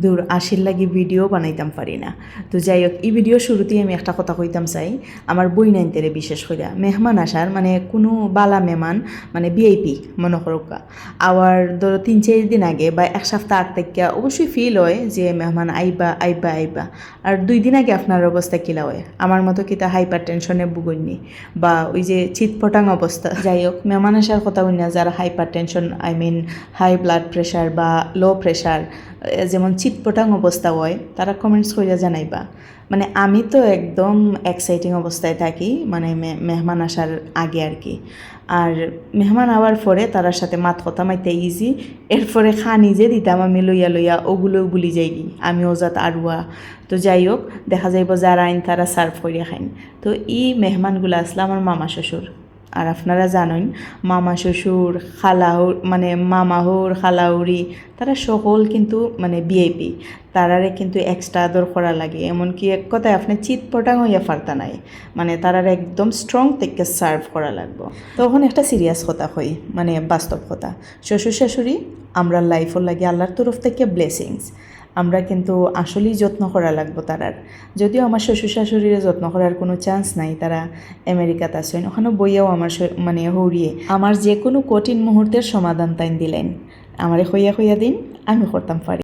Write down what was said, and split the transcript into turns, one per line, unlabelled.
দূর আসির লাগি ভিডিও বানাইতাম পারি না। তো যাই হোক, এই ভিডিও শুরুতেই আমি একটা কথা কইতাম চাই, আমার বই নাইনতেরে বিশেষ করে মেহমান আসার মানে কোনো বালা মেহমান মানে ভিআইপি মনে করুকা আবার ধরো 3-4 দিন আগে বা এক সপ্তাহ আগ থেকে অবশ্যই ফিল হয় যে মেহমান আইবা আইবা আইবা, আর 2 দিন আগে আপনার অবস্থা কিলা হয় আমার মতো কিতা হাইপার টেনশনে ভুগইনি বা ওই যে চিৎপটাং অবস্থা। যাই হোক, মেহমান আসার কথা হই না, যারা hypertension I mean high blood pressure বা লো প্রেশার যেমন চিৎপটাং অবস্থা হয় তারা কমেন্টস করিয়া জানাইবা। মানে আমি তো একদম এক্সাইটিং অবস্থায় থাকি মানে মেহমান আসার আগে আর কি। আর মেহমান আওয়ার পরে তার সাথে মাত কথা মাইতে ইজি, এরপরে খানি যে দিতাম আমি লইয়া লইয়া ওগুলোও ভুলি যাই কি আমি ওজাত আরুয়া। তো যাই হোক, দেখা যাইব যারা আইন তারা সার্ভ করিয়া খাইন। তো এই মেহমানগুলো আসলে আমার মামা শ্বশুর। আর আপনারা জানেন মামা শ্বশুর খালাহুর মানে মামাহুর খালাউরি তারা সকল কিন্তু মানে ভিআইপি, তারারে কিন্তু এক্সট্রা আদর করা লাগে। এমনকি এক কথায় আপনি চিৎপটাং হইয়া ফারতা নাই, মানে তারার একদম স্ট্রং থেকে সার্ভ করা লাগবে। তখন একটা সিরিয়াস কথা হই মানে বাস্তব কথা, শ্বশুর শাশুড়ি আমরা লাইফও লাগে আল্লাহর তরফ থেকে ব্লেসিংস, আমরা কিন্তু আসলেই যত্ন করা লাগবো তারার। যদিও আমার শ্বশুর শাশুড়ির যত্ন করার কোনো চান্স নাই, তারা আমেরিকাতে আসেন, ওখানে বইয়াও আমার মানে হরিয়ে আমার যে কোনো কঠিন মুহূর্তের সমাধান তাই দিলেন আমারে হইয়া দিন, আমি করতাম পারি।